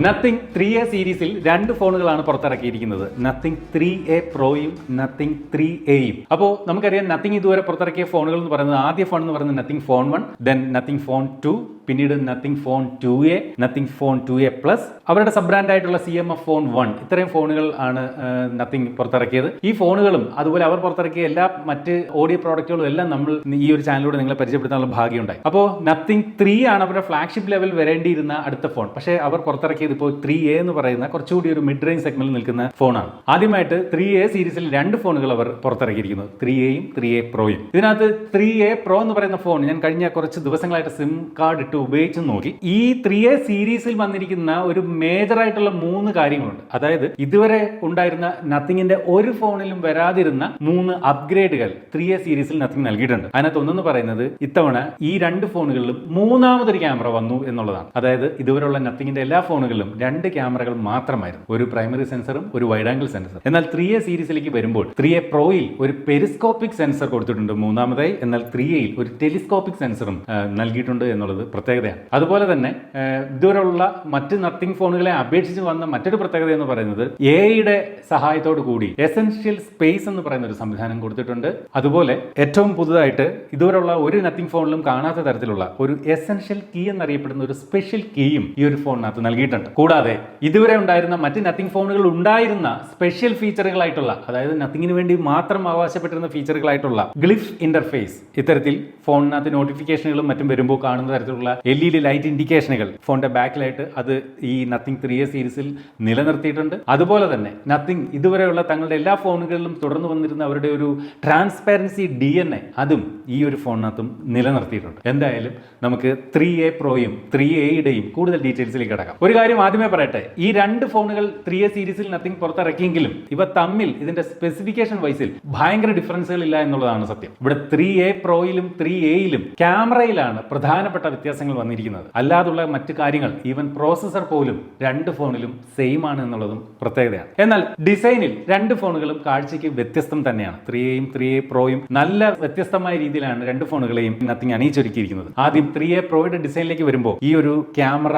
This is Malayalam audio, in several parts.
നത്തിങ് 3A സീരീസിൽ രണ്ട് ഫോണുകളാണ് പുറത്തിറക്കിയിരിക്കുന്നത്, നത്തിങ് 3A പ്രോയും നത്തിങ് 3Aയും. അപ്പോൾ നമുക്കറിയാം നത്തിങ് ഇതുവരെ പുറത്തിറക്കിയ ഫോണുകൾ എന്ന് പറയുന്നത്, ആദ്യ ഫോൺ എന്ന് പറയുന്നത് nothing phone 1, then nothing phone 2, പിന്നീട് nothing phone 2A, nothing phone 2A plus, അവരുടെ സബ് ബ്രാൻഡ് ആയിട്ടുള്ള CMF ഫോൺ 1. ഇത്രയും ഫോണുകൾ ആണ് നത്തിങ് പുറത്തിറക്കിയത്. ഈ ഫോണുകളും അതുപോലെ അവർ പുറത്തിറക്കിയ എല്ലാ മറ്റ് ഓഡിയോ പ്രോഡക്റ്റുകളും എല്ലാം നമ്മൾ ഈ ഒരു ചാനലിലൂടെ നിങ്ങളെ പരിചയപ്പെടുത്താനുള്ള ഭാഗ്യമുണ്ടായി. അപ്പോൾ നത്തിങ് 3 ആണ് അവരുടെ ഫ്ലാഗ്ഷിപ്പ് ലെവൽ വരേണ്ടിയിരുന്ന അടുത്ത ഫോൺ. പക്ഷേ അവർ പുറത്തിറക്കിയത് ഇപ്പോൾ 3A എന്ന് പറയുന്ന കുറച്ചുകൂടി ഒരു മിഡ് റേഞ്ച് സെഗ്മെന്റിൽ നിൽക്കുന്ന ഫോണാണ്. ആദ്യമായിട്ട് 3A സീരീസിൽ രണ്ട് ഫോണുകൾ അവർ പുറത്തിറക്കിയിരിക്കുന്നത്, 3Aയും 3A പ്രോയും. ഇതിനകത്ത് 3A പ്രോ എന്ന് പറയുന്ന ഫോൺ ഞാൻ കഴിഞ്ഞ കുറച്ച് ദിവസങ്ങളായിട്ട് സിം കാർഡ് ഇട്ട് ഉപയോഗിച്ച് നോക്കി. ഈ 3A സീരീസിൽ വന്നിരിക്കുന്ന ഒരു മേജർ ആയിട്ടുള്ള 3 കാര്യങ്ങളുണ്ട്. അതായത് ഇതുവരെ ഉണ്ടായിരുന്ന നത്തിങ്ങിന്റെ ഒരു ഫോണിലും വരാതിരുന്ന 3 അപ്ഗ്രേഡുകൾ 3A സീരീസിൽ നത്തിങ് നൽകിയിട്ടുണ്ട്. അതിനകത്ത് ഒന്നെന്ന് പറയുന്നത് ഇത്തവണ ഈ രണ്ട് ഫോണുകളിലും മൂന്നാമതൊരു ക്യാമറ വന്നു എന്നുള്ളതാണ്. അതായത് ഇതുവരെയുള്ള നത്തിങ്ങിന്റെ എല്ലാ ഫോണുകളിലും 2 ക്യാമറകൾ മാത്രമായിരുന്നു, ഒരു പ്രൈമറി സെൻസറും ഒരു വൈഡ് ആംഗിൾ സെൻസർ. എന്നാൽ 3A സീരീസിലേക്ക് വരുമ്പോൾ 3A പ്രോയിൽ ഒരു പെരിസ്കോപ്പിക് സെൻസർ കൊടുത്തിട്ടുണ്ട് മൂന്നാമതായി. എന്നാൽ 3Aയിൽ ഒരു ടെലിസ്കോപ്പിക് സെൻസറും നൽകിയിട്ടുണ്ട് എന്നുള്ളത് പ്രത്യേകതയാണ്. അതുപോലെ തന്നെ ഇതുവരെയുള്ള മറ്റ് നത്തിങ് ഫോണുകളെ അപേക്ഷിച്ച് വന്ന മറ്റൊരു പ്രത്യേകത എന്ന് പറയുന്നത് AI-യുടെ സഹായത്തോടു കൂടി എസെൻഷ്യൽ സ്പേസ് എന്ന് പറയുന്ന ഒരു സംവിധാനം കൊടുത്തിട്ടുണ്ട്. അതുപോലെ ഏറ്റവും പുതുതായിട്ട് ഇതുവരെയുള്ള ഒരു നത്തിങ് ഫോണിലും കാണാത്ത തരത്തിലുള്ള ഒരു എസെൻഷ്യൽ കീ എന്നറിയപ്പെടുന്ന ഒരു സ്പെഷ്യൽ കീയും ഈ ഒരു ഫോണിനകത്ത് നൽകിയിട്ടുണ്ട്. കൂടാതെ ഇതുവരെ ഉണ്ടായിരുന്ന മറ്റ് നത്തിങ് ഫോണുകൾ ഉണ്ടായിരുന്ന സ്പെഷ്യൽ ഫീച്ചറുകളായിട്ടുള്ള, അതായത് നത്തിങ്ങിന് വേണ്ടി മാത്രം അവകാശപ്പെട്ടിരുന്ന ഫീച്ചറുകളായിട്ടുള്ള ഗ്ലിഫ് ഇന്റർഫേസ്, ഇത്തരത്തിൽ ഫോണിനകത്ത് നോട്ടിഫിക്കേഷനുകളും മറ്റും വരുമ്പോൾ കാണുന്ന തരത്തിലുള്ള LED ലൈറ്റ് ഇൻഡിക്കേഷനുകൾ ഫോണിന്റെ ബാക്കിലായിട്ട് അത് ഈ നത്തിങ് 3A സീരീസിൽ നിലനിർത്തിയിട്ടുണ്ട്. അതുപോലെ തന്നെ നത്തിങ് ഇതുവരെയുള്ള തങ്ങളുടെ എല്ലാ ഫോണുകളിലും തുടർന്ന് വന്നിരുന്ന അവരുടെ ഒരു ട്രാൻസ്പാരൻസി DNA അതും ഈ ഒരു ഫോണിനകത്തും നിലനിർത്തിയിട്ടുണ്ട്. എന്തായാലും നമുക്ക് 3A പ്രോയും 3Aയുടെയും കൂടുതൽ ഡീറ്റെയിൽസിലേക്ക് കിടക്കാം. ഒരു കാര്യം ആദ്യമേ പറയട്ടെ, ഈ രണ്ട് ഫോണുകൾ 3A സീരീസിൽ നത്തിങ് പുറത്തിറക്കിയെങ്കിലും ഇവ തമ്മിൽ ഇതിന്റെ സ്പെസിഫിക്കേഷൻ വൈസിൽ ഭയങ്കര ഡിഫറൻസുകൾ ഇല്ല എന്നുള്ളതാണ് സത്യം. ഇവിടെ 3A പ്രോയിലും 3Aയിലും ക്യാമറയിലാണ് പ്രധാനപ്പെട്ട വ്യത്യാസങ്ങൾ വന്നിരിക്കുന്നത്. അല്ലാതുള്ള മറ്റു കാര്യങ്ങൾ, ഈവൻ പ്രോസസർ പോലും രണ്ട് ഫോണിലും സെയിം ആണ് എന്നുള്ളതും പ്രത്യേകതയാണ്. എന്നാൽ ഡിസൈനിൽ രണ്ട് ഫോണുകളും കാഴ്ചയ്ക്ക് വ്യത്യസ്തം തന്നെയാണ്. 3Aയും 3A പ്രോയും നല്ല വ്യത്യസ്തമായ രീതിയിലാണ് രണ്ട് ഫോണുകളെയും നത്തിങ് അണിയിച്ചൊരുക്കിയിരിക്കുന്നത്. ആദ്യം 3A പ്രോയുടെ ഡിസൈനിലേക്ക് വരുമ്പോൾ ഈ ഒരു ക്യാമറ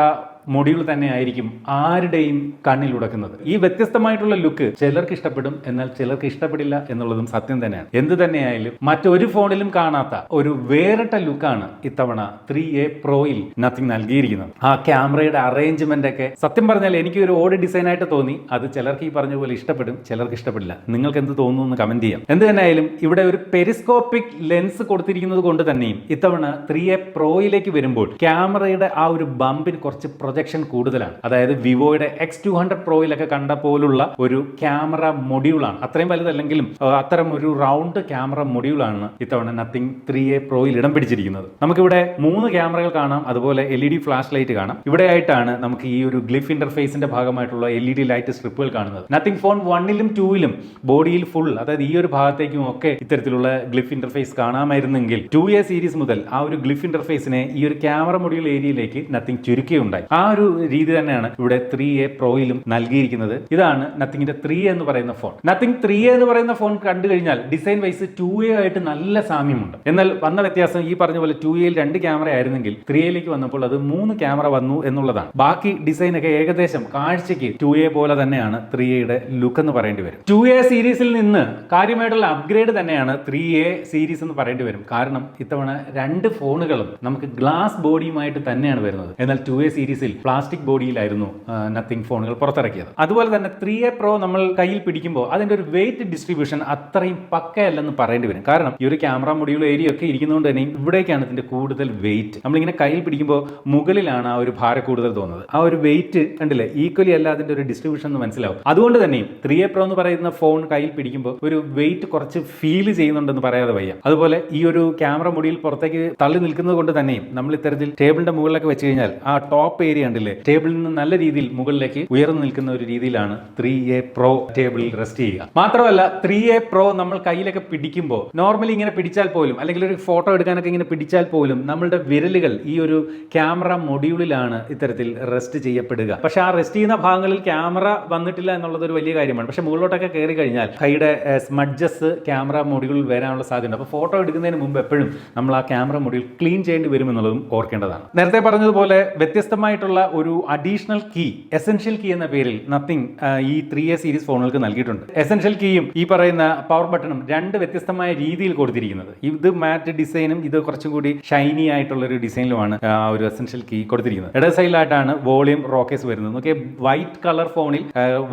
മൊഡ്യൂൾ തന്നെ ആയിരിക്കും ആരുടെയും കണ്ണിൽ ഉടക്കുന്നത്. ഈ വ്യത്യസ്തമായിട്ടുള്ള ലുക്ക് ചിലർക്ക് ഇഷ്ടപ്പെടും, എന്നാൽ ചിലർക്ക് ഇഷ്ടപ്പെടില്ല എന്നുള്ളതും സത്യം തന്നെയാണ്. എന്ത് തന്നെയായാലും മറ്റൊരു ഫോണിലും കാണാത്ത ഒരു വേറിട്ട ലുക്കാണ് ഇത്തവണ 3A പ്രോയിൽ നത്തിങ് നൽകിയിരിക്കുന്നത്. ആ ക്യാമറയുടെ അറേഞ്ച്മെന്റ് ഒക്കെ സത്യം പറഞ്ഞാൽ എനിക്ക് ഒരു ഓഡ് ഡിസൈൻ ആയിട്ട് തോന്നി. അത് ചിലർക്ക് ഈ പറഞ്ഞ പോലെ ഇഷ്ടപ്പെടും, ചിലർക്ക് ഇഷ്ടപ്പെടില്ല. നിങ്ങൾക്ക് എന്ത് തോന്നുന്നു എന്ന് കമന്റ് ചെയ്യാം. എന്ത് തന്നെയായാലും ഇവിടെ ഒരു പെരിസ്കോപ്പിക് ലെൻസ് കൊടുത്തിരിക്കുന്നത് കൊണ്ട് തന്നെയും ഇത്തവണ 3A പ്രോയിലേക്ക് വരുമ്പോൾ ക്യാമറയുടെ ആ ഒരു ബമ്പിന് കുറച്ച് പ്രൊജക്ഷൻ കൂടുതലാണ്. അതായത് വിവോയുടെ X200 പ്രോയിലൊക്കെ കണ്ട പോലുള്ള ഒരു ക്യാമറ മൊഡ്യൂളാണ്. അത്രയും വലുതല്ലെങ്കിലും അത്തരം ഒരു റൗണ്ട് ക്യാമറ മൊഡ്യൂളാണ് ഇത്തവണ നത്തിങ് 3A പ്രോയിൽ ഇടം പിടിച്ചിരിക്കുന്നത്. നമുക്കിവിടെ 3 ക്യാമറകൾ കാണാം, അതുപോലെ LED ഫ്ലാഷ് ലൈറ്റ് കാണാം. ഇവിടെയായിട്ടാണ് നമുക്ക് ഈ ഒരു ഗ്ലിഫ് ഇന്റർഫേസിന്റെ ഭാഗമായിട്ടുള്ള LED ലൈറ്റ് സ്ട്രിപ്പുകൾ കാണുന്നത്. നത്തിങ് ഫോൺ 1ലും 2ലും ബോഡിയിൽ ഫുൾ, അതായത് ഈ ഒരു ഭാഗത്തേക്കും ഒക്കെ ഇത്തരത്തിലുള്ള ഗ്ലിഫ് ഇന്റർഫേസ് കാണാമായിരുന്നെങ്കിൽ 2A സീരീസ് മുതൽ ആ ഒരു ഗ്ലിഫ് ഇന്റർഫേസിനെ ഈ ഒരു ക്യാമറ മൊഡ്യൂൾ ഏരിയയിലേക്ക് നത്തിങ് ചുരുക്കുകയുണ്ടായി. ആ ഒരു രീതി തന്നെയാണ് ഇവിടെ 3A പ്രോയിലും നൽകിയിരിക്കുന്നത്. ഇതാണ് നത്തിങ്ങിന്റെ 3A എന്ന് പറയുന്ന ഫോൺ. നത്തിങ് 3A എന്ന് പറയുന്ന ഫോൺ കണ്ടു കഴിഞ്ഞാൽ ഡിസൈൻ വൈസ് 2A ആയിട്ട് നല്ല സാമ്യമുണ്ട്. എന്നാൽ വന്ന വ്യത്യാസം ഈ പറഞ്ഞ പോലെ 2Aയിൽ 2 ക്യാമറ ആയിരുന്നെങ്കിൽ 3Aയിലേക്ക് വന്നപ്പോൾ അത് 3 ക്യാമറ വന്നു എന്നുള്ളതാണ്. ബാക്കി ഡിസൈൻ ഒക്കെ ഏകദേശം കാഴ്ചയ്ക്ക് 2A പോലെ തന്നെയാണ് 3Aയുടെ ലുക്ക് എന്ന് പറയേണ്ടി വരും. 2A സീരീസിൽ നിന്ന് കാര്യമായിട്ടുള്ള അപ്ഗ്രേഡ് തന്നെയാണ് 3A സീരീസ് എന്ന് പറയേണ്ടി വരും. കാരണം ഇത്തവണ രണ്ട് ഫോണുകളും നമുക്ക് ഗ്ലാസ് ബോഡിയുമായിട്ട് തന്നെയാണ് വരുന്നത്. എന്നാൽ 2A സീരീസിൽ പ്ലാസ്റ്റിക് ബോഡിയിലായിരുന്നു നത്തിങ് ഫോണുകൾ പുറത്തിറക്കിയത്. അതുപോലെ തന്നെ 3A പ്രോ നമ്മൾ കയ്യിൽ പിടിക്കുമ്പോൾ അതിന്റെ ഒരു വെയിറ്റ് ഡിസ്ട്രിബ്യൂഷൻ അത്രയും പക്കയല്ലെന്ന് പറയേണ്ടി വരും. കാരണം ഈ ഒരു ക്യാമറ മൊഡ്യൂൾ ഏരിയ ഒക്കെ ഇരിക്കുന്നതുകൊണ്ട് തന്നെ ഇവിടേക്കാണ് ഇതിന്റെ കൂടുതൽ വെയിറ്റ്. നമ്മളിങ്ങനെ കയ്യിൽ പിടിക്കുമ്പോൾ മുകളിലാണ് ആ ഒരു ഭാരം കൂടുതൽ തോന്നുന്നത്. ആ ഒരു വെയിറ്റ് കണ്ടില്ലേ, ഈക്വലി അല്ല അതിന്റെ ഒരു ഡിസ്ട്രിബ്യൂഷൻ എന്ന് മനസ്സിലാവും. അതുകൊണ്ട് തന്നെയും 3A പ്രോ എന്ന് പറയുന്ന ഫോൺ കയ്യിൽ പിടിക്കുമ്പോൾ ഒരു വെയിറ്റ് കുറച്ച് ഫീൽ ചെയ്യുന്നുണ്ടെന്ന് പറയാതെ വയ്യ. അതുപോലെ ഈ ഒരു ക്യാമറ മൊഡ്യൂൾ പുറത്തേക്ക് തള്ളി നിൽക്കുന്നത് കൊണ്ട് തന്നെയും നമ്മൾ ഇത്തരത്തിൽ ടേബിളിന്റെ മുകളിലൊക്കെ വെച്ച് കഴിഞ്ഞാൽ ആ ടോപ്പ് ഏരിയ ഉണ്ടല്ലേ, ടേബിളിൽ നിന്ന് നല്ല രീതിയിൽ മുകളിലേക്ക് ഉയർന്നു നിൽക്കുന്ന ഒരു രീതിയിലാണ് 3A പ്രോ ടേബിളിൽ റെസ്റ്റ് ചെയ്യുക. മാത്രമല്ല 3A പ്രോ നമ്മൾ കയ്യിലൊക്കെ പിടിക്കുമ്പോൾ നോർമലി ഇങ്ങനെ പിടിച്ചാൽ പോലും, അല്ലെങ്കിൽ ഒരു ഫോട്ടോ എടുക്കാനൊക്കെ ഇങ്ങനെ പിടിച്ചാൽ പോലും നമ്മളുടെ വിരലുകൾ ഈ ഒരു ക്യാമറ മൊഡ്യൂളിലാണ് ഇത്തരത്തിൽ റെസ്റ്റ് ചെയ്യപ്പെടുക. പക്ഷെ ആ റെസ്റ്റ് ചെയ്യുന്ന ഭാഗങ്ങളിൽ ക്യാമറ വന്നിട്ടില്ല എന്നുള്ളത് ഒരു വലിയ കാര്യമാണ്. പക്ഷെ മുകളിലോട്ടൊക്കെ കയറി കഴിഞ്ഞാൽ കൈയുടെ സ്മഡ്ജസ് ക്യാമറ മൊഡ്യൂളിൽ വരാനുള്ള സാധ്യതയുണ്ട്. അപ്പോൾ ഫോട്ടോ എടുക്കുന്നതിന് മുമ്പ് എപ്പോഴും നമ്മൾ ആ ക്യാമറ മൊഡ്യൂൾ ക്ലീൻ ചെയ്യേണ്ടി വരുമെന്നുള്ളതും ഓർക്കേണ്ടതാണ്. നേരത്തെ പറഞ്ഞതുപോലെ വ്യത്യസ്തമായിട്ടുള്ള ആയിട്ടുള്ള ഒരു അഡീഷണൽ കീ, എസെൻഷ്യൽ കീ എന്ന പേരിൽ നത്തിങ് ഈ 3A സീരീസ് ഫോണുകൾക്ക് നൽകിയിട്ടുണ്ട്. എസെൻഷ്യൽ കീയും ഈ പറയുന്ന പവർ ബട്ടണും രണ്ട് വ്യത്യസ്തമായ രീതിയിൽ കൊടുത്തിരിക്കുന്നത്. ഇത് മാറ്റ് ഡിസൈനും ഇത് കുറച്ചും കൂടി ഷൈനി ആയിട്ടുള്ള ഒരു ഡിസൈനിലുമാണ് ഒരു എസെൻഷ്യൽ കീ കൊടുത്തിരിക്കുന്നത്. ഇട സൈഡിലായിട്ടാണ് വോളിയം റോക്കേസ് വരുന്നത്. നോക്കിയാൽ വൈറ്റ് കളർ ഫോണിൽ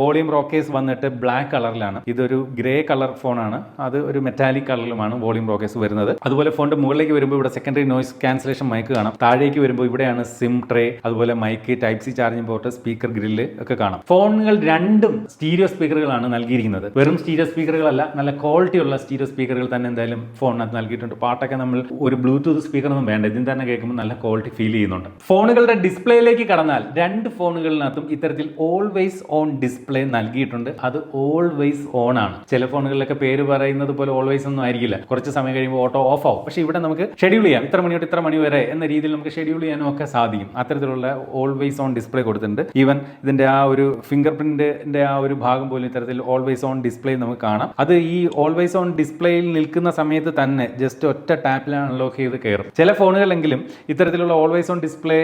വോളിയം റോക്കേസ് വന്നിട്ട് ബ്ലാക്ക് കളറിലാണ്. ഇതൊരു ഗ്രേ കളർ ഫോണാണ്, അത് ഒരു മെറ്റാലിക് കളറിലുമാണ് വോളിയം റോക്കേസ് വരുന്നത്. അതുപോലെ ഫോണിന്റെ മുകളിലേക്ക് വരുമ്പോൾ ഇവിടെ സെക്കൻഡറി നോയ്സ് ക്യാൻസലേഷൻ മൈക്ക് കാണാം. താഴേക്ക് വരുമ്പോൾ ഇവിടെയാണ് സിം ട്രേ, അതുപോലെ mic, type C charging port, speaker grill ഒക്കെ കാണാം. ഫോണുകൾ രണ്ടും സ്റ്റീരിയോ സ്പീക്കറുകളാണ് നൽകിയിരിക്കുന്നത്. വെറും സ്റ്റീരിയോ സ്പീക്കറുകളല്ല, നല്ല ക്വാളിറ്റി ഉള്ള സ്റ്റീരിയോ സ്പീക്കറുകൾ തന്നെ എന്തായാലും ഫോണിനകത്ത് നൽകിയിട്ടുണ്ട്. പാട്ടൊക്കെ നമ്മൾ ഒരു ബ്ലൂടൂത്ത് സ്പീക്കറൊന്നും വേണ്ട, ഇതിന് തന്നെ കേൾക്കുമ്പോൾ നല്ല ക്വാളിറ്റി ഫീൽ ചെയ്യുന്നുണ്ട്. ഫോണുകളുടെ ഡിസ്പ്ലേയിലേക്ക് കടന്നാൽ രണ്ട് ഫോണുകളിനകത്തും ഇത്തരത്തിൽ ഓൾവേസ് ഓൺ ഡിസ്പ്ലേ നൽകിയിട്ടുണ്ട്. അത് ഓൾവേസ് ഓൺ ആണ്. ചില ഫോണുകളിലൊക്കെ പേര് പറയുന്നത് പോലെ ഓൾവേസ് ഒന്നും ആയിരിക്കില്ല, കുറച്ച് സമയം കഴിയുമ്പോൾ ഓട്ടോ ഓഫ് ആവും. പക്ഷേ ഇവിടെ നമുക്ക് ഷെഡ്യൂൾ ചെയ്യാം, ഇത്ര മണി തൊട്ട് ഇത്ര മണി വരെ എന്ന രീതിയിൽ നമുക്ക് ഷെഡ്യൂൾ ചെയ്യാനും ഒക്കെ സാധിക്കും. അത്തരത്തിലുള്ള ഓൾവേസ് ഓൺ ഡിസ്പ്ലേ കൊടുത്തിട്ടുണ്ട്. ഈവൻ ഇതിന്റെ ആ ഒരു ഫിംഗർ പ്രിന്റിന്റെ ആ ഒരു ഭാഗം പോലും ഇത്തരത്തിൽ ഓൾവേസ് ഓൺ ഡിസ്പ്ലേ നമുക്ക് കാണാം. അത് ഈ ഓൾവേസ് ഓൺ ഡിസ്പ്ലേയിൽ നിൽക്കുന്ന സമയത്ത് തന്നെ ജസ്റ്റ് ഒറ്റ ടാപ്പിലാണ് അൺലോക്ക് ചെയ്ത് കയറും. ചില ഫോണുകളെങ്കിലും ഇത്തരത്തിലുള്ള ഓൾവേസ് ഓൺ ഡിസ്പ്ലേ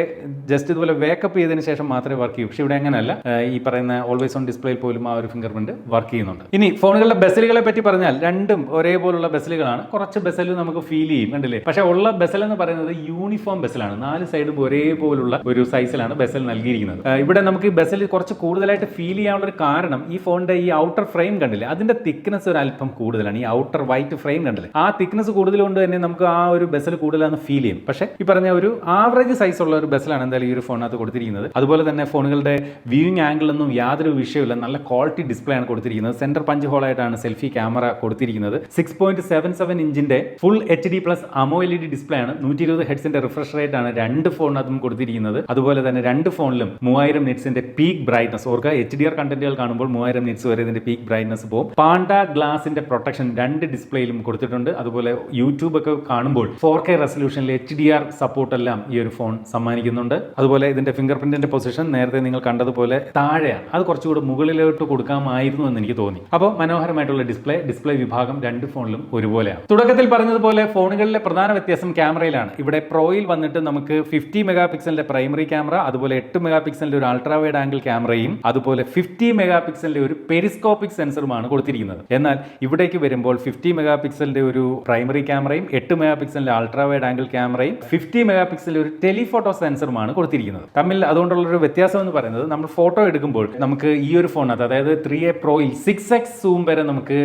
ജസ്റ്റ് ഇതുപോലെ വേക്കപ്പ് ചെയ്തതിനു ശേഷം മാത്രമേ വർക്ക് ചെയ്യൂ. പക്ഷേ ഇവിടെ അങ്ങനെയല്ല, ഈ പറയുന്ന ഓൾവേസ് ഓൺ ഡിസ്പ്ലേയിൽ പോലും ആ ഒരു ഫിംഗർ പ്രിന്റ് വർക്ക് ചെയ്യുന്നുണ്ട്. ഇനി ഫോണുകളുടെ ബെസലുകളെ പറ്റി പറഞ്ഞാൽ രണ്ടും ഒരേപോലുള്ള ബെസലുകളാണ്. കുറച്ച് ബെസൽ നമുക്ക് ഫീൽ ചെയ്യും, കണ്ടില്ലേ? പക്ഷേ ഉള്ള ബെസൽ എന്ന് പറയുന്നത് യൂണിഫോം ബെസലാണ്. 4 സൈഡും ഒരേപോലുള്ള ഒരു സൈസിലാണ് ബെസൽ നൽകിയിരിക്കുന്നത്. ഇവിടെ നമുക്ക് ബെസൽ കുറച്ച് കൂടുതലായിട്ട് ഫീൽ ചെയ്യാനുള്ള ഒരു കാരണം ഈ ഫോണിന്റെ ഈ ഔട്ടർ ഫ്രെയിം കണ്ടില്ലേ, അതിന്റെ തിക്നെസ് ഒരു അല്പം കൂടുതലാണ്. ഈ ഔട്ടർ വൈറ്റ് ഫ്രെയിം കണ്ടില്ലേ, ആ തിക്നെസ് കൂടുതൽ കൊണ്ട് തന്നെ നമുക്ക് ആ ഒരു ബെസൽ കൂടുതലാണെന്ന് ഫീൽ ചെയ്യും. പക്ഷേ ഈ പറഞ്ഞ ഒരു ആവറേജ് സൈസ് ഉള്ള ഒരു ബെസലാണ് എന്തായാലും ഈ ഒരു ഫോണിനകത്ത് കൊടുത്തിരിക്കുന്നത്. അതുപോലെ തന്നെ ഫോണുകളുടെ വ്യൂയിങ് ആംഗിളൊന്നും യാതൊരു വിഷയമില്ല, നല്ല ക്വാളിറ്റി ഡിസ്പ്ലേ ആണ് കൊടുത്തിരിക്കുന്നത്. സെന്റർ പഞ്ച് ഹോൾ ആയിട്ടാണ് സെൽഫി ക്യാമറ കൊടുത്തിരിക്കുന്നത്. 6.77 ഇഞ്ചിന്റെ ഫുൾ HD+ AMOLED ഡിസ്പ്ലേ ആണ്. 120 ഹെർട്സിന്റെ റിഫ്രഷ് റേറ്റ് ആണ് രണ്ട് ഫോണിനകത്തും കൊടുത്തിരിക്കുന്നത്. അതുപോലെ തന്നെ രണ്ട് ഫോണിലും 3000 നിറ്റ്സിന്റെ പീക്ക് ബ്രൈറ്റ്നസ്, ഓർക്കുക HDR കണ്ടന്റുകൾ കാണുമ്പോൾ 3000 നിറ്റ്സ് വരെ ഇതിന്റെ പീക്ക് ബ്രൈറ്റ്നസ് പോകും. പാണ്ട ഗ്ലാസിന്റെ പ്രൊട്ടക്ഷൻ രണ്ട് ഡിസ്പ്ലേയിലും കൊടുത്തിട്ടുണ്ട്. അതുപോലെ യൂട്യൂബ് ഒക്കെ കാണുമ്പോൾ 4K റെസൊല്യൂഷനിൽ HDR സപ്പോർട്ട് എല്ലാം ഈ ഒരു ഫോൺ സമ്മാനിക്കുന്നുണ്ട്. അതുപോലെ ഇതിന്റെ ഫിംഗർ പ്രിന്റിന്റെ പൊസിഷൻ നേരത്തെ നിങ്ങൾ കണ്ടതുപോലെ താഴെയാണ്, അത് കുറച്ചുകൂടി മുകളിലോട്ട് കൊടുക്കാമായിരുന്നു എന്ന് എനിക്ക് തോന്നി. അപ്പോൾ മനോഹരമായിട്ടുള്ള ഡിസ്പ്ലേ വിഭാഗം രണ്ട് ഫോണിലും ഒരുപോലെയാണ്. തുടക്കത്തിൽ പറഞ്ഞതുപോലെ ഫോണുകളിലെ പ്രധാന വ്യത്യാസം ക്യാമറയിലാണ്. ഇവിടെ പ്രോയിൽ വന്നിട്ട് നമുക്ക് 50 മെഗാ പിക്സലിന്റെ പ്രൈമറി ക്യാമറ, അതുപോലെ 8 മെഗാ പിക്സലിന്റെ ഒരു അൾട്രാ വൈഡ് ആംഗിൾ ക്യാമറയും അതുപോലെ 50 മെഗാ പിക്സലിന്റെ ഒരു പെരിസ്കോപ്പിക് സെൻസറുമാണ് കൊടുത്തിരിക്കുന്നത്. എന്നാൽ ഇവിടേക്ക് വരുമ്പോൾ 50 മെഗാ പിക്സലിന്റെ ഒരു പ്രൈമറി ക്യാമറയും 8 മെഗാ പിക്സലിന്റെ അൾട്രാ വൈഡ് ആംഗിൾ ക്യാമറയും 50 മെഗാ പിക്സലിന്റെ ഒരു ടെലിഫോട്ടോ സെൻസറുമാണ് കൊടുത്തിരിക്കുന്നത്. തമ്മിൽ അതുകൊണ്ടുള്ള ഒരു വ്യത്യാസം എന്ന് പറയുന്നത് നമ്മൾ ഫോട്ടോ എടുക്കുമ്പോൾ നമുക്ക് ഈ ഒരു ഫോണിനകത്ത്, അതായത് 3A പ്രോയിൽ 6x സൂം വരെ നമുക്ക്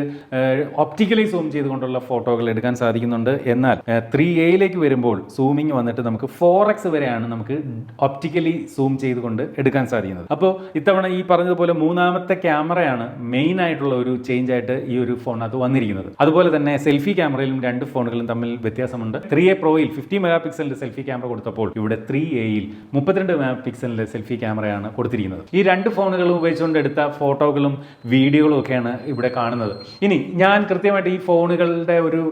ഒപ്റ്റിക്കലി സൂം ചെയ്തുകൊണ്ടുള്ള ഫോട്ടോകൾ എടുക്കാൻ സാധിക്കുന്നുണ്ട്. എന്നാൽ 3Aയിലേക്ക് വരുമ്പോൾ സൂമിങ് വന്നിട്ട് നമുക്ക് 4x വരെയാണ് നമുക്ക് ഒപ്റ്റിക്കലി സൂം ചെയ്തുകൊണ്ട് എടുക്കാൻ സാധിക്കുന്നത്. അപ്പോൾ ഇത്തവണ ഈ പറഞ്ഞതുപോലെ മൂന്നാമത്തെ ക്യാമറയാണ് മെയിൻ ആയിട്ടുള്ള ഒരു ചേഞ്ച് ആയിട്ട് ഈ ഒരു ഫോണിനകത്ത് വന്നിരിക്കുന്നത്. അതുപോലെ തന്നെ സെൽഫി ക്യാമറയിലും രണ്ട് ഫോണുകളും തമ്മിൽ വ്യത്യാസമുണ്ട്. 3A പ്രോയിൽ 50 മെഗാ പിക്സലിന്റെ സെൽഫി ക്യാമറ കൊടുത്തപ്പോൾ ഇവിടെ 3Aയിൽ 32 മെഗാ പിക്സലിന്റെ സെൽഫി ക്യാമറയാണ് കൊടുത്തിരിക്കുന്നത്. ഈ രണ്ട് ഫോണുകളും ഉപയോഗിച്ചുകൊണ്ട് എടുത്ത ഫോട്ടോകളും വീഡിയോകളും ഒക്കെയാണ് ഇവിടെ കാണുന്നത്. ഇനി ഞാൻ കൃത്യമായിട്ട് ഈ ഫോണുകളുടെ ഒരു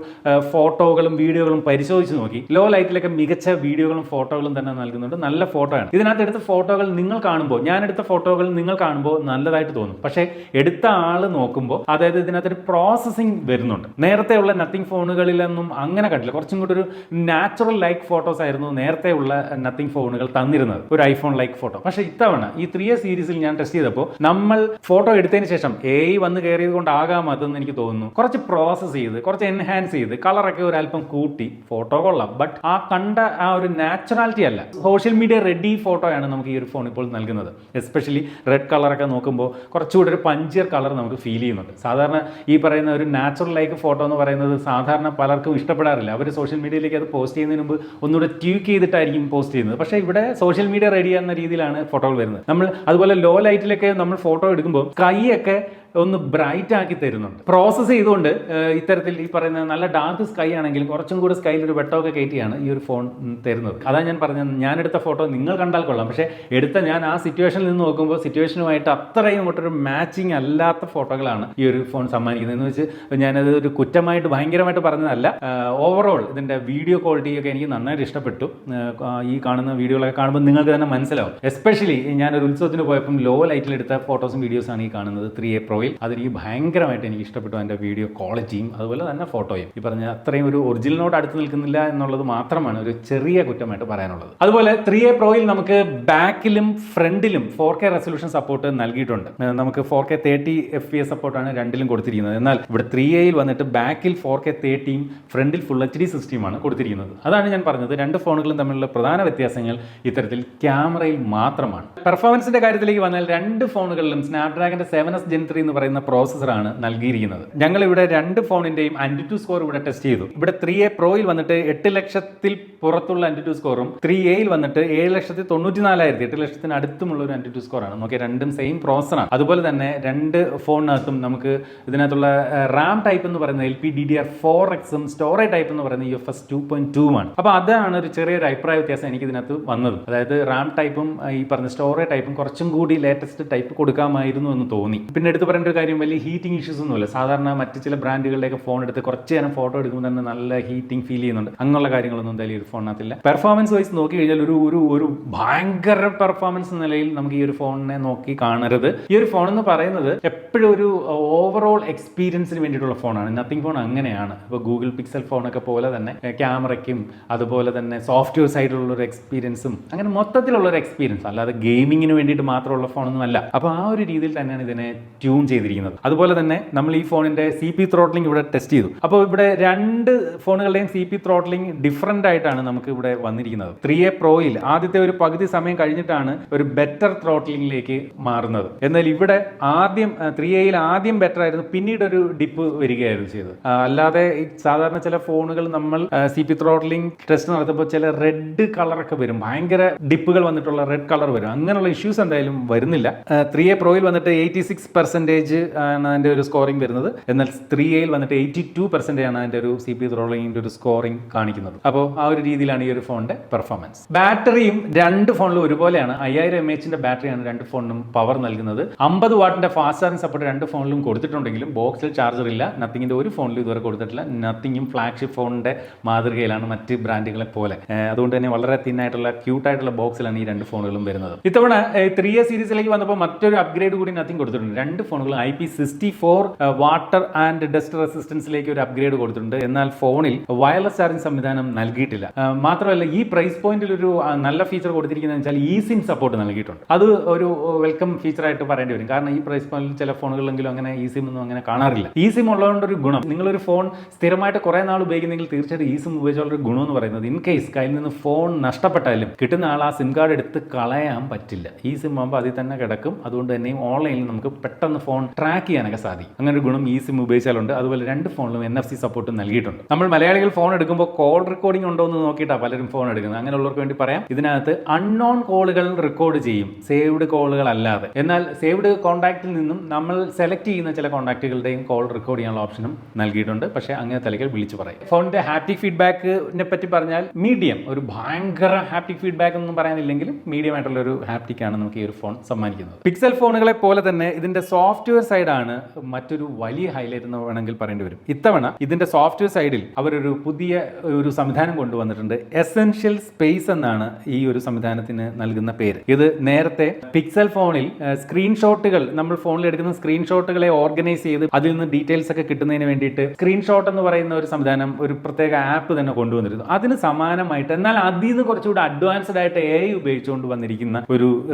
ഫോട്ടോകളും വീഡിയോകളും പരിശോധിച്ച് നോക്കി. ലോ ലൈറ്റിലൊക്കെ മികച്ച വീഡിയോകളും ഫോട്ടോകളും തന്നെ നൽകുന്നുണ്ട്. നല്ല ഫോട്ടോ ആണ്. ഇതിനകത്ത് എടുത്ത ഫോട്ടോകൾ നിങ്ങൾ കാണുമ്പോൾ, ഞാൻ എടുത്ത ഫോട്ടോകൾ നിങ്ങൾ കാണുമ്പോൾ നല്ലതായിട്ട് തോന്നും. പക്ഷേ എടുത്ത ആള് നോക്കുമ്പോൾ, അതായത് ഇതിനകത്തൊരു പ്രോസസ്സിംഗ് വരുന്നുണ്ട്. നേരത്തെ ഉള്ള നത്തിങ് ഫോണുകളിലൊന്നും അങ്ങനെ കണ്ടില്ല. കുറച്ചും കൂടി ഒരു നാച്ചുറൽ ലൈക്ക് ഫോട്ടോസ് ആയിരുന്നു നേരത്തെ ഉള്ള നത്തിങ് ഫോണുകൾ തന്നിരുന്നത്, ഒരു ഐഫോൺ ലൈക്ക് ഫോട്ടോ. പക്ഷേ ഇത്തവണ ഈ 3A സീരീസിൽ ഞാൻ ടെസ്റ്റ് ചെയ്തപ്പോൾ നമ്മൾ ഫോട്ടോ എടുത്തതിന് ശേഷം AI വന്ന് കയറിയത് കൊണ്ടാകാം അതെന്ന് എനിക്ക് തോന്നുന്നു. കുറച്ച് പ്രോസസ് ചെയ്ത്, കുറച്ച് എൻഹാൻസ് ചെയ്ത്, കളറൊക്കെ ഒരു അല്പം കൂട്ടി ഫോട്ടോ കൊള്ളാം. ബട്ട് ആ കണ്ട ആ ഒരു നാച്ചുറാലിറ്റി അല്ല. സോഷ്യൽ മീഡിയ റെഡി ഫോട്ടോയാണ് നമുക്ക് ഈ ഒരു ഫോൺ ഇപ്പോൾ നൽകുന്നത്. എസ്പെഷ്യലി റെഡ് കളറൊക്കെ നോക്കുമ്പോൾ കുറച്ചുകൂടി ഒരു പഞ്ചിയർ കളർ നമുക്ക് ഫീൽ ചെയ്യുന്നുണ്ട്. സാധാരണ ഈ പറയുന്ന ഒരു നാച്ചുറൽ ലൈക്ക് ഫോട്ടോ എന്ന് പറയുന്നത് സാധാരണ പലർക്കും ഇഷ്ടപ്പെടാറില്ല. അവർ സോഷ്യൽ മീഡിയയിലേക്ക് അത് പോസ്റ്റ് ചെയ്യുന്നതിന് മുമ്പ് ഒന്നുകൂടെ ട്യൂക്ക് ചെയ്തിട്ടായിരിക്കും പോസ്റ്റ് ചെയ്യുന്നത്. പക്ഷേ ഇവിടെ സോഷ്യൽ മീഡിയ റെഡി എന്ന രീതിയിലാണ് ഫോട്ടോകൾ വരുന്നത്. നമ്മൾ അതുപോലെ ലോ ലൈറ്റിലൊക്കെ നമ്മൾ ഫോട്ടോ എടുക്കുമ്പോൾ കൈയൊക്കെ ഒന്ന് ബ്രൈറ്റ് ആക്കി തരുന്നുണ്ട്. പ്രോസസ്സ് ചെയ്തുകൊണ്ട് ഇത്തരത്തിൽ ഈ പറയുന്ന നല്ല ഡാർക്ക് സ്കൈ ആണെങ്കിൽ കുറച്ചും കൂടി സ്കൈയിൽ ഒരു വെട്ടമൊക്കെ കയറ്റിയാണ് ഈ ഒരു ഫോൺ തരുന്നത്. അതാണ് ഞാൻ പറഞ്ഞത്, ഞാൻ എടുത്ത ഫോട്ടോ നിങ്ങൾ കണ്ടാൽ കൊള്ളാം, പക്ഷേ എടുത്ത ഞാൻ ആ സിറ്റുവേഷനിൽ നിന്ന് നോക്കുമ്പോൾ സിറ്റുവേഷനുമായിട്ട് അത്രയും ഒരു മാച്ചിങ് അല്ലാത്ത ഫോട്ടോകളാണ് ഈ ഒരു ഫോൺ സമ്മാനിക്കുന്നത്. എന്ന് വെച്ച് ഞാനത് ഒരു കുറ്റമായിട്ട് ഭയങ്കരമായിട്ട് പറഞ്ഞതല്ല. ഓവറോൾ ഇതിൻ്റെ വീഡിയോ ക്വാളിറ്റി ഒക്കെ എനിക്ക് നന്നായിട്ട് ഇഷ്ടപ്പെട്ടു. ഈ കാണുന്ന വീഡിയോകളൊക്കെ കാണുമ്പോൾ നിങ്ങൾക്ക് തന്നെ മനസ്സിലാവും. എസ്പെഷ്യലി ഞാനൊരു ഉത്സവത്തിന് പോയപ്പം ലോ ലൈറ്റിലെടുത്ത ഫോട്ടോസും വീഡിയോസാണ് ഈ കാണുന്നത് 3A Pro പ്രോയിൽ. അതെനിക്ക് ഭയങ്കരമായിട്ട് എനിക്ക് ഇഷ്ടപ്പെട്ടു. അതിൻ്റെ വീഡിയോ ക്വാളിറ്റിയും അതുപോലെ തന്നെ ഫോട്ടോയും ഈ പറഞ്ഞ അത്രയും ഒരു ഒറിജിനലിനോട് അടുത്ത് നിൽക്കുന്നില്ല എന്നുള്ളത് മാത്രമാണ് ഒരു ചെറിയ കുറ്റമായിട്ട് പറയാനുള്ളത്. അതുപോലെ 3A പ്രോയിൽ നമുക്ക് ബാക്കിലും ഫ്രണ്ടിലും 4K റെസൊല്യൂഷൻ സപ്പോർട്ട് നൽകിയിട്ടുണ്ട്. നമുക്ക് 4K 30 FPS സപ്പോർട്ടാണ് രണ്ടിലും കൊടുത്തിരിക്കുന്നത്. എന്നാൽ ഇവിടെ 3Aയിൽ വന്നിട്ട് ബാക്കിൽ 4K 30യും ഫ്രണ്ടിൽ ഫുൾ HD 60യുമാണ് കൊടുത്തിരിക്കുന്നത്. അതാണ് ഞാൻ പറഞ്ഞത്, രണ്ട് ഫോണുകളും തമ്മിലുള്ള പ്രധാന വ്യത്യാസങ്ങൾ ഇത്തരത്തിൽ ക്യാമറയിൽ മാത്രമാണ്. പെർഫോമൻസിന്റെ കാര്യത്തിലേക്ക് വന്നാൽ രണ്ട് ഫോണുകളിലും സ്നാപ്ഡ്രാഗന്റെ 7S Gen 3 എന്ന് പറയുന്ന പ്രോസസ്സറാണ് നൽകിയിരിക്കുന്നത്. ഞങ്ങൾ ഇവിടെ രണ്ട് ഫോണിന്റെയും AnTuTu സ്കോർ ഇവിടെ ടെസ്റ്റ് ചെയ്തു. ഇവിടെ 3A പ്രോയിൽ വന്നിട്ട് 8 ലക്ഷത്തിൽ പുറത്തുള്ള AnTuTu സ്കോറും 3Aയിൽ വന്നിട്ട് 7,94,000 8 ലക്ഷത്തിന് അടുത്തുമുള്ള ഒരു AnTuTu സ്കോറാണ്. നോക്കിയാൽ രണ്ടും സെയിം പ്രോസസ്സറാണ്. അതുപോലെ തന്നെ രണ്ട് ഫോണിനകത്തും നമുക്ക് ഇതിനകത്തുള്ള റാം ടൈപ്പ് എന്ന് പറയുന്നത് LPDDR4Xും സ്റ്റോറേജ് ടൈപ്പ് എന്ന് പറയുന്നത് UFS 2.2 അപ്പോൾ അതാണ് ഒരു ചെറിയൊരു അഭിപ്രായ വ്യത്യാസം എനിക്ക് ഇതിനകത്ത് വന്നത്. അതായത് റാം ടൈപ്പും ഈ പറഞ്ഞ സ്റ്റോറേജ് ടൈപ്പും കുറച്ചും കൂടി ലേറ്റസ്റ്റ് ടൈപ്പ് കൊടുക്കാമായിരുന്നു എന്ന് തോന്നി. പിന്നെ എടുത്ത് പറയേണ്ട ഒരു കാര്യം, വലിയ ഹീറ്റിംഗ് ഇഷ്യൂസ് ഒന്നുമില്ല. സാധാരണ മറ്റ് ചില ബ്രാൻഡുകളുടെയൊക്കെ ഫോൺ എടുത്ത് കുറച്ച് നേരം ഫോട്ടോ എടുക്കുമ്പോൾ തന്നെ നല്ല ഹീറ്റിംഗ് ഫീൽ ചെയ്യുന്നുണ്ട്. അങ്ങനെയുള്ള കാര്യങ്ങളൊന്നും എന്തായാലും ഈ ഒരു ഫോണിനകത്തില്ല. പെർഫോമൻസ് വൈസ് നോക്കി കഴിഞ്ഞാൽ ഒരു ഭയങ്കര പെർഫോമൻസ് നിലയിൽ നമുക്ക് ഈ ഒരു ഫോണിനെ നോക്കി കാണരുത്. ഈ ഒരു ഫോൺ എന്ന് പറയുന്നത് എപ്പോഴും ഒരു ഓവറോൾ എക്സ്പീരിയൻസിന് വേണ്ടിയിട്ടുള്ള ഫോണാണ്. നത്തിങ് ഫോൺ അങ്ങനെയാണ്. ഇപ്പോൾ ഗൂഗിൾ പിക്സൽ ഫോണൊക്കെ പോലെ തന്നെ ക്യാമറയ്ക്കും അതുപോലെ തന്നെ സോഫ്റ്റ്വെയർ സൈഡിലുള്ള ഒരു എക്സ്പീരിയൻസും അങ്ങനെ മൊത്തത്തിലുള്ള ഒരു എക്സ്പീരിയൻസ്, അല്ലാതെ ഗെയിമിങ്ങിന് വേണ്ടിയിട്ട് മാത്രമുള്ള ഫോണൊന്നും അല്ല. അപ്പോൾ ആ ഒരു രീതിയിൽ തന്നെയാണ് ഇതിനെ ട്യൂൺ ചെയ്തിരിക്കുന്നത്. അതുപോലെ തന്നെ നമ്മൾ ഈ ഫോണിന്റെ CP ത്രോട്ട്ലിംഗ് ഇവിടെ ടെസ്റ്റ് ചെയ്തു. അപ്പോൾ ഇവിടെ രണ്ട് ഫോണുകളുടെയും CP ത്രോട്ട്ലിംഗ് ഡിഫറൻ്റ് ആയിട്ടാണ് നമുക്ക് ഇവിടെ വന്നിരിക്കുന്നത്. 3A പ്രോയിൽ ആദ്യത്തെ ഒരു പകുതി സമയം കഴിഞ്ഞിട്ടാണ് ഒരു ബെറ്റർ ത്രോട്ട്ലിംഗിലേക്ക് മാറുന്നത്. എന്നാൽ ഇവിടെ ആദ്യം 3Aയിൽ ആദ്യം ബെറ്റർ ആയിരുന്നു, പിന്നീട് ഒരു ഡിപ്പ് വരികയായിരുന്നു ചെയ്തത്. അല്ലാതെ സാധാരണ ചില ഫോണുകൾ നമ്മൾ CP ത്രോട്ട്ലിംഗ് ടെസ്റ്റ് നടത്തുമ്പോൾ ചില റെഡ് കളറൊക്കെ വരും, ഭയങ്കര ഡിപ്പുകൾ വന്നിട്ടുള്ള റെഡ് കളർ വരും. അങ്ങനെയുള്ള ഇഷ്യൂസ് എന്തായാലും വരുന്നില്ല. 3A പ്രോയിൽ വന്നിട്ട് 86% ആണ് അതിന്റെ ഒരു സ്കോറിംഗ് വരുന്നത്. എന്നാൽ 3Aയിൽ വന്നിട്ട് 82% ആണ് അതിന്റെ ഒരു CP ത്രോട്ട്ലിംഗിന്റെ ഒരു സ്കോറിംഗ് കാണിക്കുന്നത്. അപ്പോൾ ആ ഒരു രീതിയിലാണ് ഈ ഒരു ഫോണിന്റെ പെർഫോമൻസ്. ബാറ്ററിയും രണ്ട് ഫോണിലും ഒരുപോലെയാണ്. 5000 mAh ബാറ്ററിയാണ് രണ്ട് ഫോണിനും പവർ നൽകുന്നത്. 50 വാട്ടിന്റെ ഫാസ്റ്റ് ചാർജിംഗ് സപ്പോർട്ട് രണ്ട് ഫോണിലും കൊടുത്തിട്ടുണ്ടെങ്കിലും ബോക്സിൽ ചാർജർ ഇല്ല. നത്തിങ്ങിന്റെ ഒരു ഫോണിലും ഇതുവരെ കൊടുത്തിട്ടില്ല. നത്തിങ്ങും ഫ്ലാഗ്ഷിപ്പ് ഫോണിന്റെ മാതൃകയിലാണ് മറ്റ് ബ്രാൻഡുകളെ പോലെ. അതുകൊണ്ട് തന്നെ വളരെ തിന്നായിട്ടുള്ള ക്യൂട്ടായിട്ടുള്ള ബോക്സിലാണ് ഈ രണ്ട് ഫോണുകളും വരുന്നത്. ഇത്തവണ 3A സീരീസിലേക്ക് വന്നപ്പോൾ മറ്റൊരു അപ്ഗ്രേഡ് കൂടി നത്തിങ് കൊടുത്തിട്ടുണ്ട്. രണ്ട് ഫോണുകളും IP64 വാട്ടർ ആൻഡ് ഡസ്റ്റ് റെസിസ്റ്റൻസിലേക്ക് ഒരു അപ്ഗ്രേഡ് കൊടുത്തിട്ടുണ്ട്. എന്നാൽ ഫോണിൽ വയർലെസ് ചാർജിംഗ് സംവിധാനം നൽകിയിട്ടില്ല. മാത്രമല്ല ഈ പ്രൈസ് പോയിന്റിൽ ഒരു നല്ല ഫീച്ചർ കൊടുത്തിരിക്കുന്നത് വെച്ചാൽ eSIM സപ്പോർട്ട് നൽകിയിട്ടുണ്ട്. അത് ഒരു വെൽക്കം ഫീച്ചർ ആയിട്ട് പറയേണ്ടി വരും. കാരണം ഈ പ്രൈസ് പോയിന്റിൽ ചില ഫോണുകളിലെങ്കിലും അങ്ങനെ eSIM ഒന്നും അങ്ങനെ കാണാറില്ല. eSIM ഉള്ളതുകൊണ്ട് ഒരു ഗുണം, നിങ്ങളൊരു ഫോൺ സ്ഥിരമായിട്ട് കുറെ നാൾ ഉപയോഗിക്കുന്നെങ്കിൽ തീർച്ചയായിട്ടും eSIM ഉപയോഗിച്ചുള്ള ഒരു ഗുണം എന്ന് പറയുന്നത് ഇൻ കേസ് കയ്യിൽ നിന്ന് ഫോൺ നഷ്ടപ്പെട്ടാലും കിട്ടുന്ന ആൾ ആ സിം കാർഡ് എടുത്ത് കളയാൻ പറ്റില്ല. eSIM ആകുമ്പോൾ അതിൽ തന്നെ കിടക്കും. അതുകൊണ്ട് തന്നെയും ഓൺലൈനിൽ നമുക്ക് പെട്ടെന്ന് ഫോൺ ട്രാക്ക് ചെയ്യാനൊക്കെ സാധിക്കും. അങ്ങനെ ഒരു ഗുണം eSIM ഉപയോഗിച്ചാലുണ്ട്. അതുപോലെ രണ്ട് ഫോണിലും NFC സപ്പോർട്ട് നൽകിയിട്ടുണ്ട്. നമ്മൾ മലയാളികൾ ഫോൺ എടുക്കുമ്പോൾ കോൾ റെക്കോർഡിംഗ് ഉണ്ടോ എന്ന് നോക്കിയിട്ടാണ് പലരും ഫോൺ എടുക്കുന്നത്. അങ്ങനെയുള്ളവർക്ക് വേണ്ടി പറയാം, ഇതിനകത്ത് അൺനോൺ കോളുകൾ റെക്കോർഡ് ചെയ്യും, സേവ്ഡ് കോളുകൾ അല്ലാതെ. എന്നാൽ സേവ്ഡ് കോൺടാക്റ്റിൽ നിന്നും നമ്മൾ സെലക്ട് ചെയ്യുന്ന ചില കോൺടാക്റ്റുകളുടെയും കോൾ റെക്കോർഡ് ചെയ്യാനുള്ള ഓപ്ഷനും നൽകിയിട്ടുണ്ട്. പക്ഷേ അങ്ങനെ തലകൾ വിളിച്ചു പറയും. ഫോണിന്റെ ഹാപ്റ്റിക് ഫീഡ്ബാക്കിനെ പറ്റി പറഞ്ഞാൽ മീഡിയം, ഒരു ഭയങ്കര ഹാപ്റ്റിക് ഫീഡ്ബാക്ക് ഒന്നും പറയാനില്ലെങ്കിലും മീഡിയം ആയിട്ടുള്ള ഒരു ഹാപ്റ്റിക് ആണ് നമുക്ക് ഈ ഒരു ഫോൺ സമ്മാനിക്കുന്നത്. പിക്സൽ ഫോണുകളെ പോലെ തന്നെ ഇതിന്റെ സോഫ്റ്റ്വെയർ സൈഡാണ് മറ്റൊരു വലിയ ഹൈലൈറ്റ് എന്ന് വേണമെങ്കിൽ പറയേണ്ടി വരും. ഇത്തവണ ഇതിന്റെ സോഫ്റ്റ്വെയർ സൈഡിൽ അവരൊരു പുതിയ ഒരു സംവിധാനം കൊണ്ടുവന്നിട്ടുണ്ട്. എസെൻഷ്യൽ സ്പേസ് എന്നാണ് ഈ ഒരു സംവിധാനത്തിന് നൽകുന്ന പേര്. ഇത് നേരത്തെ പിക്സൽ ഫോണിൽ സ്ക്രീൻഷോട്ടുകൾ, നമ്മൾ ഫോണിൽ എടുക്കുന്ന സ്ക്രീൻഷോട്ടുകളെ ഓർഗനൈസ് ചെയ്ത് അതിൽ നിന്ന് ഡീറ്റെയിൽസ് ഒക്കെ കിട്ടുന്നതിന് വേണ്ടിയിട്ട് സ്ക്രീൻഷോട്ട് എന്ന് പറയുന്ന ഒരു സംവിധാനം, ഒരു പ്രത്യേക ആപ്പ് തന്നെ കൊണ്ടുവന്നിരുന്നു. അതിന് സമാനമായിട്ട് എന്നാൽ അതിൽ നിന്ന് കുറച്ചുകൂടി അഡ്വാൻസ്ഡ് ആയിട്ട് AI ഉപയോഗിച്ചുകൊണ്ട് വന്നിരിക്കുന്ന ഒരു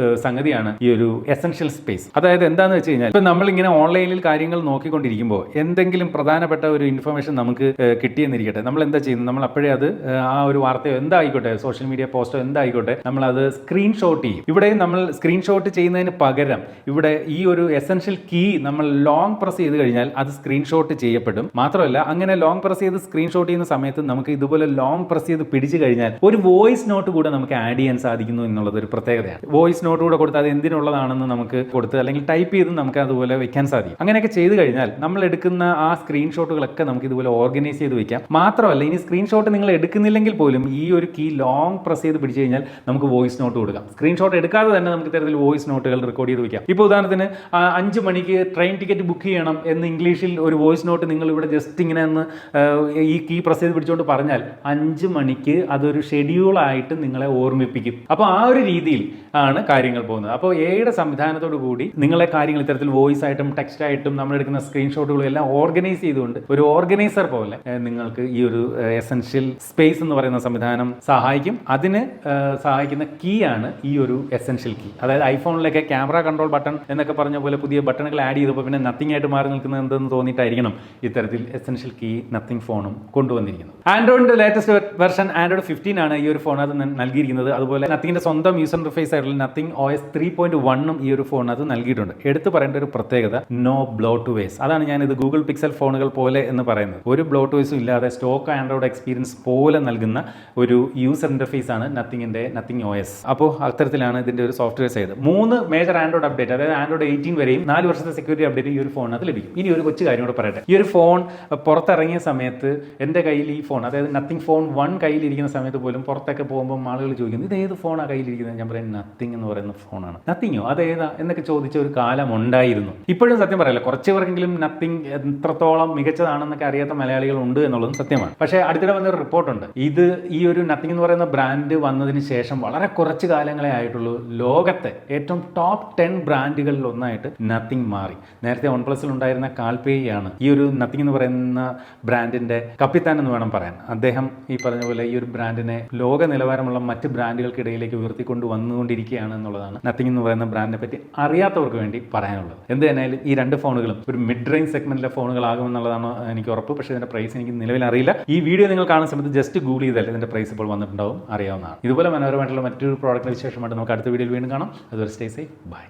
സംഗതിയാണ് ഈ ഒരു എസെൻഷ്യൽ സ്പേസ്. അതായത് എന്താന്ന് വെച്ച് കഴിഞ്ഞാൽ ഇപ്പൊ നമ്മളിങ്ങനെ ഓൺലൈനിൽ കാര്യങ്ങൾ നോക്കിക്കൊണ്ടിരിക്കുമ്പോൾ എന്തെങ്കിലും പ്രധാനപ്പെട്ട ഒരു ഇൻഫർമേഷൻ നമുക്ക് കിട്ടിയെന്നിരിക്കട്ടെ, നമ്മൾ എന്താ ചെയ്യുന്നത്? നമ്മൾ അപ്പോഴേ അത് ആ ഒരു വാർത്തയോ എന്തായിക്കോട്ടെ, സോഷ്യൽ മീഡിയ പോസ്റ്റോ എന്തായിക്കോട്ടെ, നമ്മൾ അത് സ്ക്രീൻഷോട്ട് ചെയ്യും. ഇവിടെ നമ്മൾ സ്ക്രീൻഷോട്ട് ചെയ്യുന്നതിന് പകരം ഇവിടെ ഈ ഒരു എസെൻഷ്യൽ കീ നമ്മൾ ലോങ് പ്രസ് ചെയ്ത് കഴിഞ്ഞാൽ അത് സ്ക്രീൻഷോട്ട് ചെയ്യപ്പെടും. മാത്രമല്ല അങ്ങനെ ലോങ് പ്രസ് ചെയ്ത് സ്ക്രീൻഷോട്ട് ചെയ്യുന്ന സമയത്ത് നമുക്ക് ഇതുപോലെ ലോങ് പ്രസ് ചെയ്ത് പിടിച്ചു കഴിഞ്ഞാൽ ഒരു വോയിസ് നോട്ട് കൂടെ നമുക്ക് ആഡ് ചെയ്യാൻ സാധിക്കുന്നു എന്നുള്ളത് ഒരു പ്രത്യേകതയാണ്. വോയിസ് നോട്ട് കൂടെ കൊടുത്ത് അത് എന്തിനുള്ളതാണെന്ന് നമുക്ക് കൊടുത്ത് അല്ലെങ്കിൽ ടൈപ്പ് ചെയ്ത് നമുക്ക് അതുപോലെ വെക്കാൻ സാധിക്കും. അങ്ങനെയൊക്കെ ചെയ്ത് കഴിഞ്ഞാൽ നമ്മൾ എടുക്കുന്ന ആ സ്ക്രീൻഷോട്ടുകളൊക്കെ നമുക്ക് ഇതുപോലെ ഓർഗനൈസ് ചെയ്ത് വെക്കാം. മാത്രമല്ല ഇനി സ്ക്രീൻഷോട്ട് നിങ്ങൾ എടുക്കുന്നില്ലെങ്കിൽ പോലും ഈ ഒരു കീ ലോങ് പ്രസ് ചെയ്ത് പിടിച്ചു കഴിഞ്ഞാൽ നമുക്ക് വോയിസ് നോട്ട് കൊടുക്കാം. സ്ക്രീൻഷോട്ട് എടുക്കാതെ തന്നെ നമുക്ക് ഇത്തരത്തിൽ വോയിസ് നോട്ടുകൾ റെക്കോർഡ് ചെയ്ത് വെക്കാം. ഇപ്പോൾ ഉദാഹരണത്തിന് 5 മണിക്ക് ട്രെയിൻ ടിക്കറ്റ് ബുക്ക് ചെയ്യണം എന്ന് ഇംഗ്ലീഷിൽ ഒരു വോയിസ് നോട്ട് നിങ്ങൾ ഇവിടെ ജസ്റ്റ് ഇങ്ങനെ ഒന്ന് ഈ കീ പ്രസ് ചെയ്ത് പിടിച്ചുകൊണ്ട് പറഞ്ഞാൽ 5 മണിക്ക് അതൊരു ഷെഡ്യൂളായിട്ട് നിങ്ങളെ ഓർമ്മിപ്പിക്കും. അപ്പോൾ ആ ഒരു രീതിയിൽ ആണ് കാര്യങ്ങൾ പോകുന്നത്. അപ്പോൾ എയുടെ സംവിധാനത്തോടു കൂടി നിങ്ങളെ കാര്യങ്ങൾ ഇത്തരത്തിൽ വോയിസ് വോയിസ് ആയിട്ടും ടെക്സ്റ്റ് ആയിട്ടും നമ്മൾ എടുക്കുന്ന സ്ക്രീൻഷോട്ടുകളും എല്ലാം ഓർഗനൈസ് ചെയ്തുകൊണ്ട് ഒരു ഓർഗനൈസർ പോലെ നിങ്ങൾക്ക് ഈ ഒരു എസെൻഷ്യൽ സ്പേസ് എന്ന് പറയുന്ന സംവിധാനം സഹായിക്കും. അതിന് സഹായിക്കുന്ന കീ ആണ് ഈ ഒരു എസെൻഷ്യൽ കീ. അതായത് ഐഫോണിലൊക്കെ ക്യാമറ കൺട്രോൾ ബട്ടൺ എന്നൊക്കെ പറഞ്ഞ പോലെ പുതിയ ബട്ടണുകൾ ആഡ് ചെയ്തപ്പോൾ പിന്നെ നത്തിങ് ആയിട്ട് മാറി നിൽക്കുന്നത് എന്തെന്ന് തോന്നിയിട്ടായിരിക്കണം ഇത്തരത്തിൽ എസെൻഷ്യൽ കീ നത്തിങ് ഫോണും കൊണ്ടുവന്നിരിക്കുന്നത്. ആൻഡ്രോയിഡിന്റെ ലേറ്റസ്റ്റ് വെർഷൻ ആൻഡ്രോയിഡ് 15 ആണ് ഈ ഒരു ഫോൺ അത് നൽകിയിരിക്കുന്നത്. അതുപോലെ നത്തിങ്ങിന്റെ സ്വന്തം യൂസർ ഇന്റർഫേസ് ആയിട്ടുള്ള നത്തിങ് OS 3.1 ഈ ഒരു ഫോൺ അത് നൽകിയിട്ടുണ്ട്. എടുത്തു പറയേണ്ട ഒരു പ്രത്യേകത നോ ബ്ലോ ടു വേസ്. അതാണ് ഞാൻ ഇത് ഗൂഗിൾ പിക്സൽ ഫോണുകൾ പോലെ എന്ന് പറയുന്നത്. ഒരു ബ്ലോ ടു വേസും ഇല്ലാതെ സ്റ്റോക്ക് ആൻഡ്രോയിഡ് എക്സ്പീരിയൻസ് പോലെ നൽകുന്ന ഒരു യൂസർ ഇന്റർഫേസ് ആണ് നത്തിങ് OS. അപ്പോൾ അത്തരത്തിലാണ് ഇതിന്റെ ഒരു software side. 3 major Android update, അതായത് ആൻഡ്രോയിഡ് 18 വരെയും 4 വർഷത്തെ സെക്യൂരിറ്റി അപ്ഡേറ്റ് ഈ ഒരു ഫോണിനകത്ത് ലഭിക്കും. ഇനി ഒരു കൊച്ചു കാര്യം കൂടെ പറയട്ടെ. ഈ ഒരു ഫോൺ പുറത്തിറങ്ങിയ സമയത്ത് എൻ്റെ കയ്യിൽ ഈ ഫോൺ, അതായത് നത്തിങ് ഫോൺ 1 കയ്യിലിരിക്കുന്ന സമയത്ത് പോലും പുറത്തൊക്കെ പോകുമ്പോൾ ആളുകൾ ചോദിക്കുന്നത് ഇത് ഏത് ഫോണാണ് കയ്യിലിരിക്കുന്നത്. ഞാൻ പറയും നത്തിങ് എന്ന് പറയുന്ന ഫോണാണ്. നത്തിങ്ങോ അതേതാ എന്നൊക്കെ ചോദിച്ച ഒരു കാലം ഉണ്ടായിരുന്നു. ഇപ്പോഴും സത്യം പറയല്ല, കുറച്ച് പേർക്കെങ്കിലും നത്തിങ് എത്രത്തോളം മികച്ചതാണെന്നൊക്കെ അറിയാത്ത മലയാളികൾ ഉണ്ട് എന്നുള്ളതും സത്യമാണ്. പക്ഷേ അടുത്തിടെ വന്നൊരു റിപ്പോർട്ടുണ്ട്, ഇത് ഈ ഒരു നത്തിങ് എന്ന് പറയുന്ന ബ്രാൻഡ് വന്നതിന് ശേഷം വളരെ കുറച്ച് കാലങ്ങളെ ആയിട്ടുള്ളൂ ലോകത്തെ ഏറ്റവും ടോപ്പ് 10 ബ്രാൻഡുകളിൽ ഒന്നായിട്ട് നത്തിങ് മാറി. നേരത്തെ OnePlusൽ ഉണ്ടായിരുന്ന കാൽപേയാണ് ഈ ഒരു നത്തിങ് എന്ന് പറയുന്ന ബ്രാൻഡിന്റെ കപ്പിത്താൻ എന്ന് വേണം പറയാൻ. അദ്ദേഹം ഈ പറഞ്ഞ പോലെ ഈ ഒരു ബ്രാൻഡിനെ ലോക നിലവാരമുള്ള മറ്റ് ബ്രാൻഡുകൾക്കിടയിലേക്ക് ഉയർത്തിക്കൊണ്ട് വന്നുകൊണ്ടിരിക്കുകയാണ് എന്നുള്ളതാണ് നത്തിങ് എന്ന് പറയുന്ന ബ്രാൻഡിനെ പറ്റി അറിയാത്തവർക്ക് വേണ്ടി പറയാനുള്ളത്. എന്ത് തന്നെയായാലും ഈ 2 ഫോണുകളും ഒരു മിഡ് റേഞ്ച് സെഗ്മെന്റിലെ ഫോണുകളാകുമെന്നുള്ളതാണ് എനിക്ക് ഉറപ്പ്. പക്ഷേ ഇതിന്റെ പ്രൈസ് എനിക്ക് നിലവിൽ അറിയില്ല. ഈ വീഡിയോ നിങ്ങൾ കാണുന്ന സമയത്ത് ജസ്റ്റ് ഗൂഗിൾ ചെയ്താൽ ഇതിന്റെ പ്രൈസ് ഇപ്പോൾ വന്നിട്ടുണ്ടാവും, അറിയാവുന്നതാണ്. ഇതുപോലെ മനോഹരമായിട്ടുള്ള മറ്റൊരു പ്രോഡക്റ്റിന്റെ വിശേഷമായിട്ട് നമുക്ക് അടുത്ത വീഡിയോയിൽ വീണ്ടും കാണാം. അതുവരെ സ്റ്റേ സേഫ്, ബൈ.